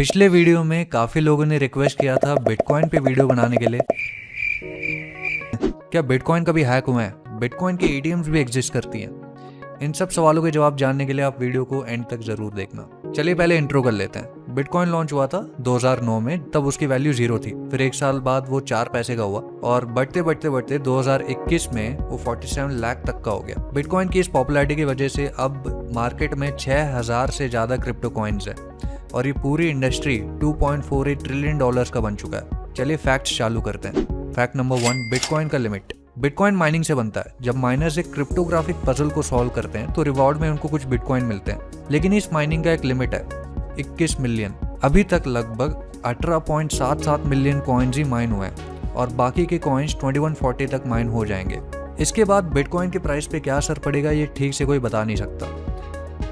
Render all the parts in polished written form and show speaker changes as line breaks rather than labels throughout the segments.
पिछले वीडियो में काफ़ी लोगों ने रिक्वेस्ट किया था बिटकॉइन पे वीडियो बनाने के लिए। क्या बिटकॉइन कभी हैक हुआ है? बिटकॉइन के एटीएम्स भी एग्जिस्ट करती हैं? इन सब सवालों के जवाब जानने के लिए आप वीडियो को एंड तक जरूर देखना। चलिए पहले इंट्रो कर लेते हैं। बिटकॉइन लॉन्च हुआ था 2009 में, तब उसकी वैल्यू 0 थी। फिर एक साल बाद वो 4 पैसे का हुआ और बढ़ते बढ़ते 2021 में वो 47 लाख तक का हो गया। बिटकॉइन की इस पॉपुलैरिटी की वजह से अब मार्केट में 6000 से ज्यादा क्रिप्टो कॉइन्स है और ये पूरी इंडस्ट्री $2.48 ट्रिलियन का बन चुका है। चलिए फैक्ट्स चालू करते हैं। फैक्ट नंबर 1, बिटकॉइन का लिमिट। बिटकॉइन माइनिंग से बनता है। जब माइनर्स एक क्रिप्टोग्राफिक पजल को सॉल्व करते हैं तो रिवॉर्ड में उनको कुछ बिटकॉइन मिलते हैं, लेकिन इस माइनिंग का एक लिमिट है, 21 मिलियन। अभी तक लगभग 18.77 मिलियन कॉइन्स ही माइन हुए हैं और बाकी के कॉइन्स 2140 तक माइन हो जाएंगे। इसके बाद बिटकॉइन के प्राइस पे क्या असर पड़ेगा ये ठीक से कोई बता नहीं सकता।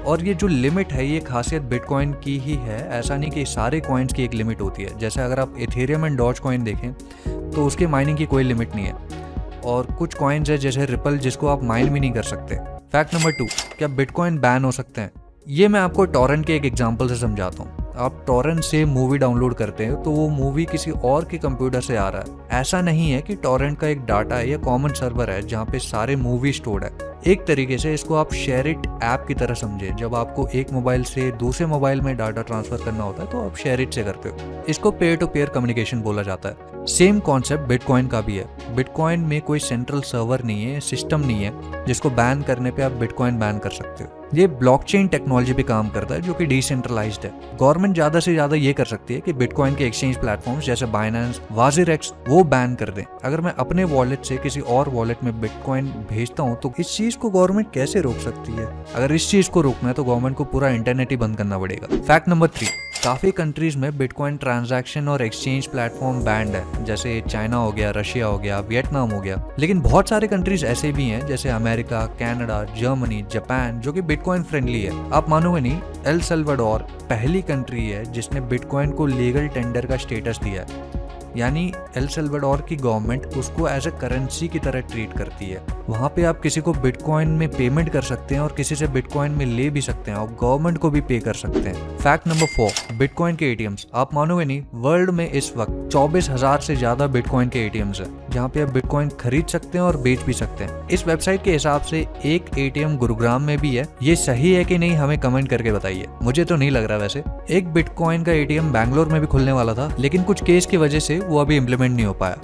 और ये जो लिमिट है ये खासियत बिटकॉइन की ही है। ऐसा नहीं कि सारे कॉइन्स की एक लिमिट होती है। जैसे अगर आप इथेरियम एंड डॉज कॉइन देखें तो उसके माइनिंग की कोई लिमिट नहीं है और कुछ कॉइन्स है जैसे रिपल जिसको आप माइन भी नहीं कर सकते। फैक्ट नंबर 2, क्या बिटकॉइन बैन हो सकते हैं? ये मैं आपको टॉरेंट के एक एग्जांपल से समझाता हूँ। आप टॉरेंट से मूवी डाउनलोड करते हैं तो वो मूवी किसी और के कंप्यूटर से आ रहा है। ऐसा नहीं है कि टॉरेंट का एक डाटा है या कॉमन सर्वर है जहाँ पे सारे मूवी स्टोर्ड है। एक तरीके से इसको आप शेयर इट ऐप की तरह समझे। जब आपको एक मोबाइल से दूसरे मोबाइल में डाटा ट्रांसफर करना होता है तो आप शेयर इट से करते हो। इसको पेयर टू पेयर कम्युनिकेशन बोला जाता है। सेम कॉन्सेप्ट बिटकॉइन का भी है। बिटकॉइन में कोई सेंट्रल सर्वर नहीं है, सिस्टम नहीं है जिसको बैन करने पे आप बिटकॉइन बैन कर सकते हो। ये ब्लॉकचेन टेक्नोलॉजी पे काम करता है जो कि डिसेंट्रलाइज्ड है। गवर्नमेंट ज्यादा से ज्यादा ये कर सकती है कि बिटकॉइन के एक्सचेंज प्लेटफॉर्म्स जैसे बाइनेंस, वाजिरेक्स वो बैन कर दें। अगर मैं अपने वॉलेट से किसी और वॉलेट में बिटकॉइन भेजता हूँ तो इस चीज को गवर्नमेंट कैसे रोक सकती है? अगर इस चीज को रोकना है तो गवर्नमेंट को पूरा इंटरनेट ही बंद करना पड़ेगा। फैक्ट नंबर 3, काफी कंट्रीज में बिटकॉइन ट्रांजैक्शन और एक्सचेंज प्लेटफॉर्म बैंड है। जैसे चाइना हो गया, रशिया हो गया, वियतनाम हो गया। लेकिन बहुत सारे कंट्रीज ऐसे भी हैं जैसे अमेरिका, कनाडा, जर्मनी, जापान जो कि बिटकॉइन फ्रेंडली है। आप मानोगे नहीं, एल सल्वाडोर पहली कंट्री है जिसने बिटकॉइन को लीगल टेंडर का स्टेटस दिया है। यानी एल सल्वाडोर की गवर्नमेंट उसको एज ए करेंसी की तरह ट्रीट करती है। वहाँ पे आप किसी को बिटकॉइन में पेमेंट कर सकते हैं और किसी से बिटकॉइन में ले भी सकते हैं और गवर्नमेंट को भी पे कर सकते हैं। फैक्ट नंबर 4, बिटकॉइन के एटीएम्स। आप मानोगे नहीं, वर्ल्ड में इस वक्त 24,000 से ज्यादा बिटकॉइन के एटीएम्स है जहाँ पे आप बिटकॉइन खरीद सकते हैं और बेच भी सकते हैं। इस वेबसाइट के हिसाब से एक एटीएम गुरुग्राम में भी है। ये सही है कि नहीं हमें कमेंट करके बताइए। मुझे तो नहीं लग रहा। वैसे एक बिटकॉइन का एटीएम बैंगलोर में भी खुलने वाला था, लेकिन कुछ केस की वजह से वो अभी इम्प्लीमेंट नहीं हो पाया।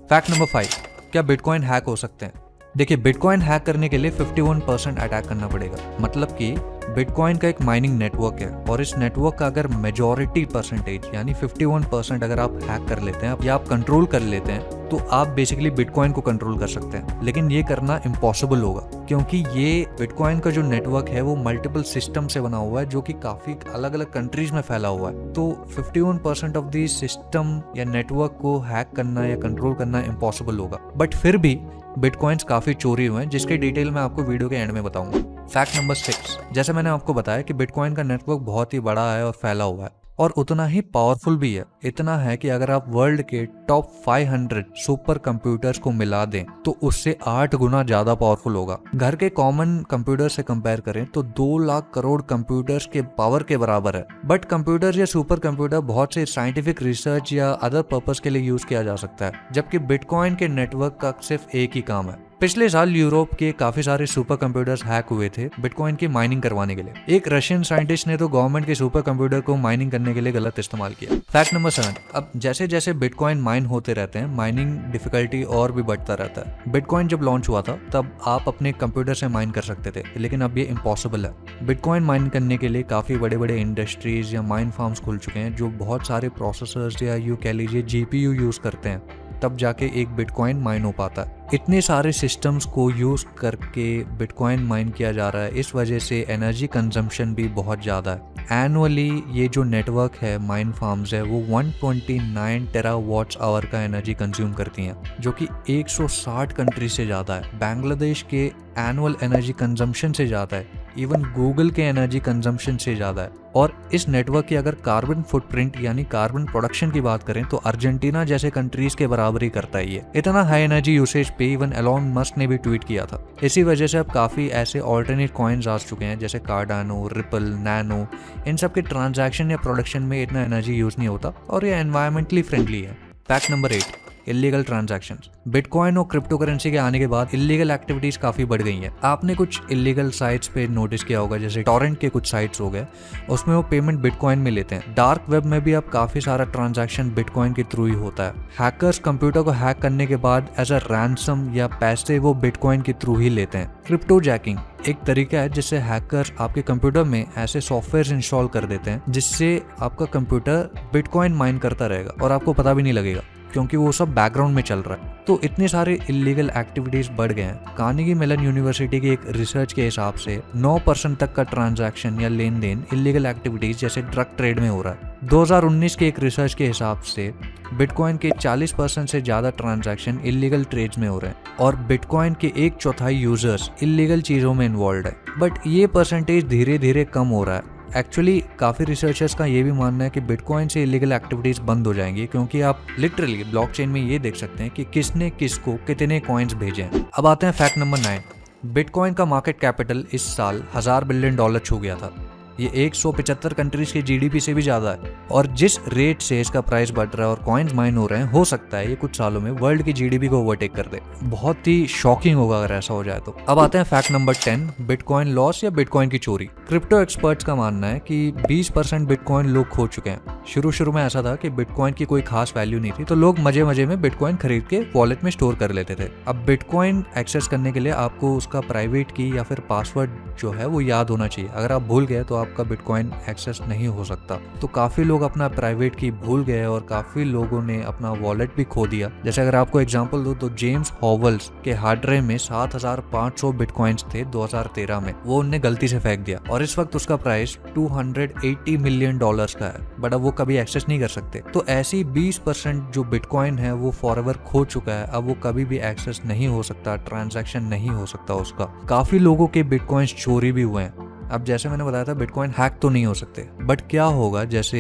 फैक्ट नंबर 5, क्या बिटकॉइन हैक हो सकते हैं? देखिए, बिटकॉइन हैक करने के लिए 51% अटैक करना पड़ेगा। मतलब कि बिटकॉइन का एक माइनिंग नेटवर्क है और इस नेटवर्क का अगर मेजॉरिटी परसेंटेज यानी 51% अगर आप हैक कर लेते हैं या आप कंट्रोल कर लेते हैं तो आप बेसिकली बिटकॉइन को कंट्रोल कर सकते हैं। लेकिन ये करना इम्पॉसिबल होगा क्योंकि ये बिटकॉइन का जो नेटवर्क है वो मल्टीपल सिस्टम से बना हुआ है जो कि काफी अलग अलग कंट्रीज में फैला हुआ है। तो 51% ऑफ दी सिस्टम या नेटवर्क को हैक करना या कंट्रोल करना इम्पॉसिबल होगा। बट फिर भी बिटकॉइंस काफी चोरी हुए हैं जिसके डिटेल मैं आपको वीडियो के एंड में बताऊंगा। फैक्ट नंबर 6, जैसे मैंने आपको बताया कि बिटकॉइन का नेटवर्क बहुत ही बड़ा है और फैला हुआ है और उतना ही पावरफुल भी है। इतना है कि अगर आप वर्ल्ड के टॉप 500 सुपर कंप्यूटर्स को मिला दें तो उससे 8 गुना ज्यादा पावरफुल होगा। घर के कॉमन कंप्यूटर से कंपेयर करें तो 2 लाख करोड़ कंप्यूटर्स के पावर के बराबर है। बट कंप्यूटर या सुपर कंप्यूटर बहुत से साइंटिफिक रिसर्च या अदर पर्पस के लिए यूज किया जा सकता है, जबकि बिटकॉइन के नेटवर्क का सिर्फ एक ही काम है। पिछले साल यूरोप के काफी सारे सुपर कंप्यूटर्स हैक हुए थे बिटकॉइन की माइनिंग करवाने के लिए। एक रशियन साइंटिस्ट ने तो गवर्नमेंट के सुपर कंप्यूटर को माइनिंग करने के लिए गलत इस्तेमाल किया। फैक्ट नंबर 7, अब जैसे जैसे बिटकॉइन माइन होते रहते हैं माइनिंग डिफिकल्टी और भी बढ़ता रहता है। बिटकॉइन जब लॉन्च हुआ था तब आप अपने कंप्यूटर से माइन कर सकते थे, लेकिन अब ये इम्पॉसिबल है। बिटकॉइन माइन करने के लिए काफी बड़े बड़े इंडस्ट्रीज या माइन फार्म्स खुल चुके हैं जो बहुत सारे प्रोसेसर्स या यूं कह लीजिए जीपीयू यूज करते हैं, तब जाके एक बिटकॉइन माइन हो पाता है। इतने सारे सिस्टम्स को यूज करके बिटकॉइन माइन किया जा रहा है, इस वजह से एनर्जी कंजम्पशन भी बहुत ज़्यादा है। एनुअली ये जो नेटवर्क है माइन फार्म्स है वो 129 टेरावाट्स आवर का एनर्जी कंज्यूम करती हैं जो कि 160 कंट्री से ज़्यादा है। बांग्लादेश के एनुअल एनर्जी कंजम्पशन से ज़्यादा है, इवन गूगल के एनर्जी कंजम्पशन से ज़्यादा है। और इस नेटवर्क की अगर कार्बन फुटप्रिंट यानी कार्बन प्रोडक्शन की बात करें तो अर्जेंटीना जैसे कंट्रीज के बराबर ही करता है ये। इतना हाई एनर्जी यूसेज पे इवन एलोन मस्क ने भी ट्वीट किया था। इसी वजह से अब काफ़ी ऐसे ऑल्टरनेट कॉइन्स आ चुके हैं जैसे कार्डानो, रिपल, नैनो, इन सब के ट्रांजैक्शन या प्रोडक्शन में इतना एनर्जी यूज नहीं होता और ये एनवायरमेंटली फ्रेंडली है। Fact number 8, illegal transactions. Bitcoin और क्रिप्टो करेंसी के आने के बाद इलीगल एक्टिविटीज काफी बढ़ गई हैं। आपने कुछ इलीगल साइट्स पे नोटिस किया होगा, जैसे टॉरेंट के कुछ साइट्स हो गए, उसमें वो पेमेंट बिटकॉइन में लेते हैं। डार्क वेब में भी अब काफी सारा ट्रांजैक्शन बिटकॉइन के थ्रू ही होता है। हैकर्स कंप्यूटर को हैक करने के बाद एज अ रैंसम या पैसे वो बिटकॉइन के थ्रू ही लेते हैं। क्रिप्टो जैकिंग एक तरीका है जिससे हैकर आपके कंप्यूटर में ऐसे सॉफ्टवेयर इंस्टॉल कर देते हैं जिससे आपका कंप्यूटर बिटकॉइन माइन करता रहेगा और आपको पता भी नहीं लगेगा, क्योंकि वो सब बैकग्राउंड में चल रहा है। तो इतने सारे इलीगल एक्टिविटीज बढ़ गए हैं। कार्नेगी मेलन यूनिवर्सिटी की एक रिसर्च के हिसाब से 9% तक का ट्रांजैक्शन या लेन देन इलीगल एक्टिविटीज जैसे ड्रग ट्रेड में हो रहा है। 2019 के एक रिसर्च के हिसाब से बिटकॉइन के 40% से ज्यादा ट्रांजैक्शन इलीगल ट्रेड्स में हो रहे हैं और बिटकॉइन के 1/4 यूजर्स इलीगल चीजों में इन्वॉल्व है। बट ये परसेंटेज धीरे धीरे कम हो रहा है। एक्चुअली काफ़ी रिसर्चर्स का ये भी मानना है कि बिटकॉइन से इलीगल एक्टिविटीज़ बंद हो जाएंगी, क्योंकि आप लिटरली ब्लॉकचेन में ये देख सकते हैं कि किसने किसको कितने कॉइन्स भेजे हैं। अब आते हैं फैक्ट नंबर 9, बिटकॉइन का मार्केट कैपिटल इस साल $1000 बिलियन छू गया था। ये 175 कंट्रीज के जीडीपी से भी ज्यादा है और जिस रेट से इसका प्राइस बढ़ रहा है और कॉइन्स माइन हो रहे हैं, हो सकता है ये कुछ सालों में वर्ल्ड की जीडीपी को ओवरटेक कर दे। बहुत ही शॉकिंग होगा अगर ऐसा हो जाए तो। अब आते हैं फैक्ट नंबर 10, बिटकॉइन लॉस या बिटकॉइन की चोरी। क्रिप्टो एक्सपर्ट्स का मानना है कि 20% बिटकॉइन लोग खो चुके हैं। शुरू में ऐसा था कि बिटकॉइन की कोई खास वैल्यू नहीं थी, तो लोग मजे मजे में बिटकॉइन खरीद के वॉलेट में स्टोर कर लेते थे। अब बिटकॉइन एक्सेस करने के लिए आपको उसका प्राइवेट की या फिर पासवर्ड जो है वो याद होना चाहिए। अगर आप भूल गए तो आपका बिटकॉइन एक्सेस नहीं हो सकता। तो काफी लोग अपना प्राइवेट की भूल गए और काफी लोगों ने अपना वॉलेट भी खो दिया। जैसे अगर आपको एग्जांपल दूं तो जेम्स हॉवल्स के हार्ड ड्राइव में 7500 बिटकॉइंस थे 2013 में, वो उनने गलती से फेंक दिया और इस वक्त उसका प्राइस $280 मिलियन का है, बट अब वो कभी एक्सेस नहीं कर सकते। तो ऐसी 20% जो बिटकॉइन है वो फॉरएवर खो चुका है। अब वो कभी भी एक्सेस नहीं हो सकता, ट्रांजैक्शन नहीं हो सकता उसका। काफी लोगों के बिटकॉइंस चोरी भी हुए हैं। अब जैसे मैंने बताया था बिटकॉइन हैक तो नहीं हो सकते, बट क्या होगा जैसे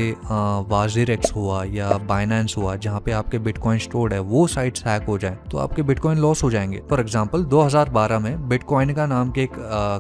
वाजिरएक्स हुआ या बाइनेंस हुआ जहाँ पे आपके बिटकॉइन स्टोर्ड है, वो साइट्स हैक हो जाए तो आपके बिटकॉइन लॉस हो जाएंगे। फॉर एग्जांपल 2012 में बिटकॉइन का नाम के एक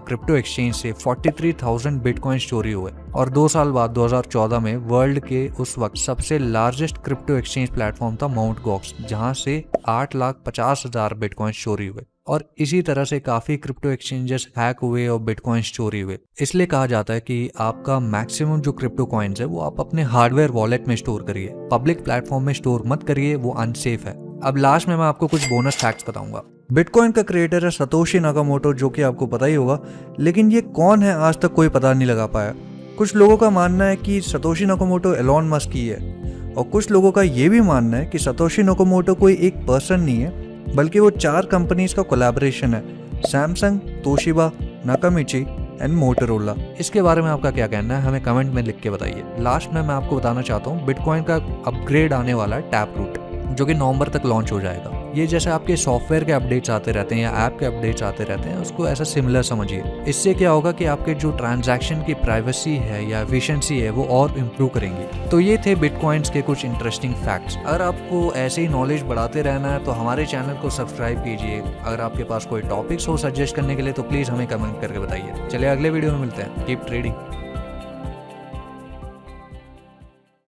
क्रिप्टो एक्सचेंज से 43,000 बिटकॉइन चोरी हुए और 2 साल बाद 2014 में वर्ल्ड के उस वक्त सबसे लार्जेस्ट क्रिप्टो एक्सचेंज प्लेटफॉर्म था माउंट गॉक्स, जहाँ से 8,50,000 बिटकॉइन चोरी हुए। और इसी तरह से काफी क्रिप्टो एक्सचेंजेस हैक हुए और बिटकॉइंस चोरी हुए। इसलिए कहा जाता है कि आपका मैक्सिमम जो क्रिप्टो कॉइन्स है वो आप अपने हार्डवेयर वॉलेट में स्टोर करिए, पब्लिक प्लेटफॉर्म में स्टोर मत करिए, वो अनसेफ है। अब लास्ट में मैं आपको कुछ बोनस फैक्ट्स बताऊंगा। बिटकॉइन का क्रिएटर है सतोशी नाकामोटो, जो कि आपको पता ही होगा, लेकिन ये कौन है आज तक कोई पता नहीं लगा पाया। कुछ लोगों का मानना है कि सतोशी नाकामोटो एलॉन मस्क ही है और कुछ लोगों का ये भी मानना है कि सतोशी नाकामोटो कोई एक पर्सन नहीं है, बल्कि वो 4 कंपनीज का कोलैबोरेशन है, सैमसंग, तोशिबा, नाकामिची एंड मोटोरोला। इसके बारे में आपका क्या कहना है हमें कमेंट में लिख के बताइए। लास्ट में मैं आपको बताना चाहता हूँ बिटकॉइन का अपग्रेड आने वाला है टैप रूट, जो कि नवंबर तक लॉन्च हो जाएगा। ये जैसे आपके सॉफ्टवेयर के अपडेट्स आते रहते हैं या ऐप के अपडेट्स आते रहते हैं, उसको ऐसा सिमिलर समझिए। इससे क्या होगा कि आपके जो ट्रांजैक्शन की प्राइवेसी है या एफिशिएंसी है वो और इम्प्रूव करेंगी। तो ये थे बिटकॉइंस के कुछ इंटरेस्टिंग फैक्ट्स। अगर आपको ऐसे ही नॉलेज बढ़ाते रहना है तो हमारे चैनल को सब्सक्राइब कीजिए। अगर आपके पास कोई टॉपिक्स हो सजेस्ट करने के लिए तो प्लीज हमें कमेंट करके बताइए। चलिए अगले वीडियो में मिलते हैं। Keep trading.